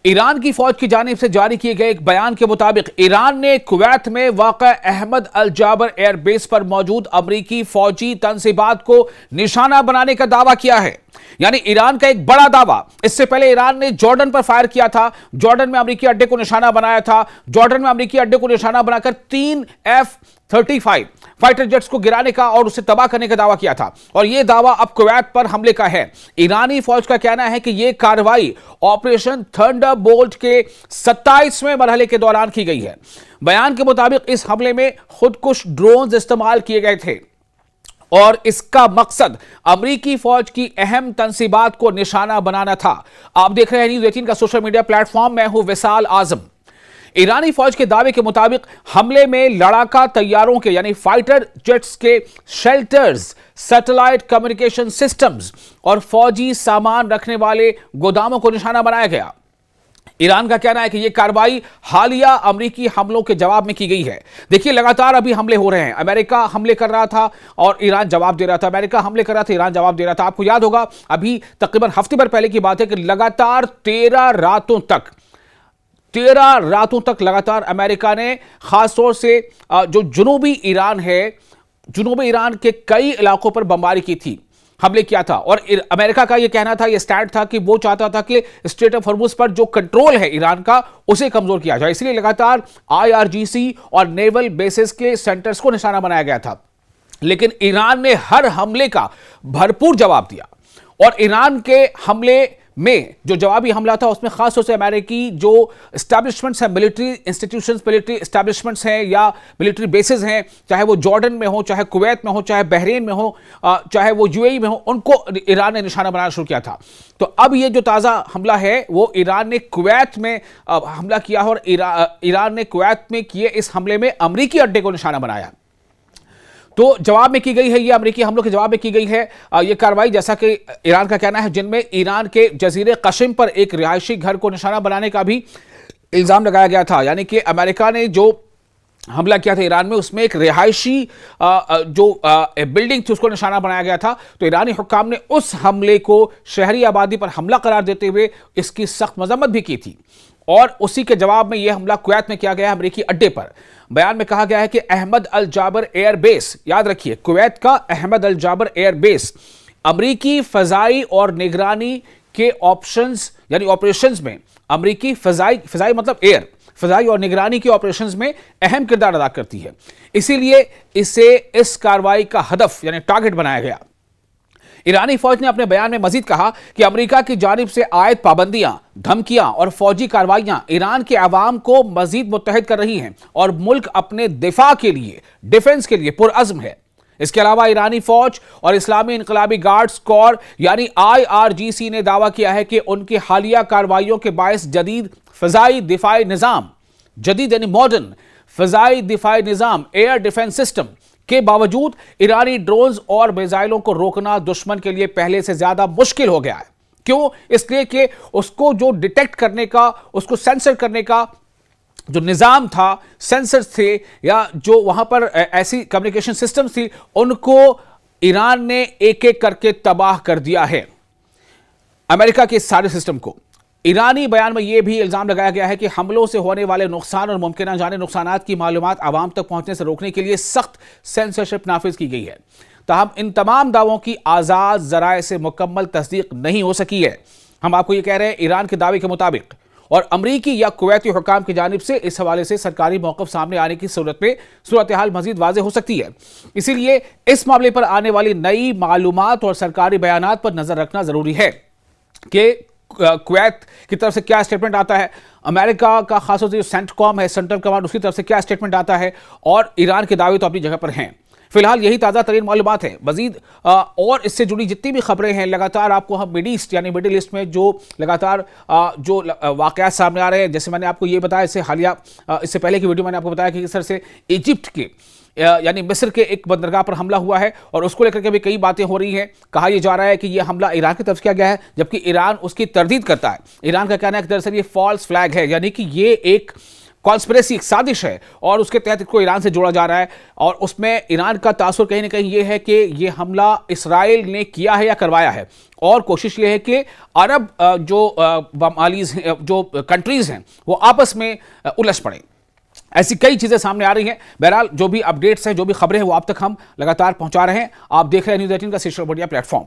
Iran की फौज की जानिब से जारी किए गए एक बयान के मुताबिक ईरान ने कुवैत में वाक़ा अहमद अल जाबर एयरबेस पर मौजूद अमरीकी फौजी तनसीबात को निशाना बनाने का दावा किया है। यानी ईरान का एक बड़ा दावा। इससे पहले ईरान ने जॉर्डन पर फायर किया था, जॉर्डन में अमरीकी अड्डे को निशाना बनाया था, जॉर्डन में अमरीकी अड्डे को निशाना बनाकर 3 F-35 फाइटर जेट्स को गिराने का और उसे तबाह करने का दावा किया था। और यह दावा अब कुवैत पर हमले का है। ईरानी फौज का कहना है कि यह कार्रवाई ऑपरेशन थंडरबोल्ट के 27वें मरहले के दौरान की गई है। बयान के मुताबिक इस हमले में खुदकुश ड्रोन इस्तेमाल किए गए थे और इसका मकसद अमरीकी फौज की अहम तनसीबात को निशाना बनाना था। आप देख रहे हैं न्यूज़ 18 का सोशल मीडिया प्लेटफॉर्म। मैं हूं विशाल आजम। ईरानी फौज के दावे के मुताबिक हमले में लड़ाका तैयारों के यानी फाइटर जेट्स के शेल्टर्स, सैटेलाइट कम्युनिकेशन सिस्टम्स और फौजी सामान रखने वाले गोदामों को निशाना बनाया गया। ईरान का कहना है कि यह कार्रवाई हालिया अमरीकी हमलों के जवाब में की गई है। देखिए, लगातार अभी हमले हो रहे हैं। अमेरिका हमले कर रहा था और ईरान जवाब दे रहा था, अमेरिका हमले कर रहा था, ईरान जवाब दे रहा था। आपको याद होगा, अभी तकरीबन हफ्ते भर पहले की बात है कि लगातार 13 रातों तक लगातार अमेरिका ने खासतौर से जो जुनूबी ईरान है, जुनूबी ईरान के कई इलाकों पर बमबारी की थी, हमले किया था। और अमेरिका का यह कहना था, यह स्टैंड था कि वो चाहता था कि स्ट्रेट ऑफ हॉर्मुज़ पर जो कंट्रोल है ईरान का, उसे कमजोर किया जाए। इसलिए लगातार IRGC और नेवल बेसिस के सेंटर्स को निशाना बनाया गया था। लेकिन ईरान ने हर हमले का भरपूर जवाब दिया और ईरान के हमले में जो जवाबी हमला था उसमें खास तौर से अमेरिकी जो एस्टैब्लिशमेंट्स हैं, मिलिट्री इंस्टीट्यूशंस, मिलिट्री एस्टैब्लिशमेंट्स हैं या मिलिट्री बेसेस हैं, चाहे वो जॉर्डन में हो, चाहे कुवैत में हो, चाहे बहरीन में हो, चाहे वो UAE में हो, उनको ईरान ने निशाना बनाना शुरू किया था। तो अब ये जो ताज़ा हमला है वो ईरान ने कुवैत में हमला किया और ईरान ने कुवैत में किए इस हमले में अमरीकी अड्डे को निशाना बनाया। तो जवाब में की गई है, ये अमेरिकी हमलों के जवाब में की गई है ये कार्रवाई, जैसा कि ईरान का कहना है, जिनमें ईरान के जजीरे कशिम पर एक रिहायशी घर को निशाना बनाने का भी इल्जाम लगाया गया था। यानी कि अमेरिका ने जो हमला किया था ईरान में, उसमें एक रिहायशी जो बिल्डिंग थी उसको निशाना बनाया गया था। तो ईरानी हुक्काम ने उस हमले को शहरी आबादी पर हमला करार देते हुए इसकी सख्त मजम्मत भी की थी और उसी के जवाब में यह हमला कुवैत में किया गया है, अमरीकी अड्डे पर। बयान में कहा गया है कि अहमद अल जाबर एयरबेस, याद रखिए कुवैत का अहमद अल जाबर एयरबेस, अमरीकी फजाई और निगरानी के ऑप्शंस यानी ऑपरेशंस में, अमरीकी फजाई मतलब एयर, फजाई और निगरानी के ऑपरेशंस में अहम किरदार अदा करती है। इसीलिए इसे इस कार्रवाई का हदफ यानी टारगेट बनाया गया। ईरानी फौज ने अपने बयान में मजीद कहा कि अमेरिका की जानिब से आयत पाबंदियां, धमकियां और फौजी कार्रवाइयां ईरान के अवाम को मजीद मुत्तहिद कर रही हैं और मुल्क अपने दिफा के लिए, डिफेंस के लिए पुरअज़्म है। इसके अलावा ईरानी फौज और इस्लामी इनकलाबी गार्ड्स कोर यानी IRGC ने दावा किया है कि उनकी हालिया कार्रवाइयों के बायस जदीद फजाई दिफाई निज़ाम, जदीद यानी मॉडर्न फजाई दिफाई निज़ाम, एयर डिफेंस सिस्टम के बावजूद ईरानी ड्रोन्स और मिसाइलों को रोकना दुश्मन के लिए पहले से ज्यादा मुश्किल हो गया है। क्यों? इसलिए कि उसको जो डिटेक्ट करने का, उसको सेंसर करने का जो निज़ाम था, सेंसर्स थे या जो वहां पर ऐसी कम्युनिकेशन सिस्टम्स थी, उनको ईरान ने एक एक करके तबाह कर दिया है, अमेरिका के सारे सिस्टम को। ईरानी बयान में यह भी इल्जाम लगाया गया है कि हमलों से होने वाले नुकसान और मुमकिन जाने नुकसानात की मालूमात आवाम तक पहुंचने से रोकने के लिए सख्त सेंसरशिप नाफिज की गई है। ताहम इन तमाम दावों की आज़ाद ज़राए से मुकम्मल तस्दीक नहीं हो सकी है। हम आपको ये कह रहे हैं, ईरान के दावे के मुताबिक और अमरीकी या कुवैती हुक्काम की जानिब से इस हवाले से सरकारी मौक़िफ़ सामने आने की सूरत में सूरत हाल मज़ीद वाज़े हो सकती है। इसीलिए इस मामले पर आने वाली नई मालूमात और सरकारी बयानात पर नज़र रखना ज़रूरी है कि कुवैत की तरफ से क्या स्टेटमेंट आता है, अमेरिका का खासतौर से जो सेंटकॉम है, सेंट्रल कमांड, उसकी तरफ से क्या स्टेटमेंट आता है, और ईरान के दावे तो अपनी जगह पर हैं। फिलहाल यही ताज़ा तरीन मालूमात है। मजीद और इससे जुड़ी जितनी भी खबरें हैं लगातार आपको हम मिडिल ईस्ट यानी मिडिल ईस्ट में जो लगातार जो वाक़यात सामने आ रहे हैं, जैसे मैंने आपको ये बताया, इससे हालिया इससे पहले की वीडियो मैंने आपको बताया कि किस तरह से इजिप्ट के यानी मिस्र के एक बंदरगाह पर हमला हुआ है और उसको लेकर के भी कई बातें हो रही हैं। कहा यह जा रहा है कि यह हमला ईरान की तरफ से किया गया है, जबकि ईरान उसकी तरदीद करता है। ईरान का कहना है कि दरअसल ये फॉल्स फ्लैग है, यानी कि ये एक कॉन्स्पिरेसी, एक साजिश है और उसके तहत इसको ईरान से जोड़ा जा रहा है। और उसमें ईरान का तासुर कहीं ना कहीं ये है कि ये हमला इसराइल ने किया है या करवाया है, और कोशिश ये है कि अरब जो बमालीज जो कंट्रीज हैं वो आपस में उलझ पड़े। ऐसी कई चीजें सामने आ रही हैं। बहरहाल जो भी अपडेट्स हैं, जो भी खबरें हैं, वो आप तक हम लगातार पहुंचा रहे हैं। आप देख रहे हैं न्यूज़ 18 का सोशल मीडिया प्लेटफॉर्म।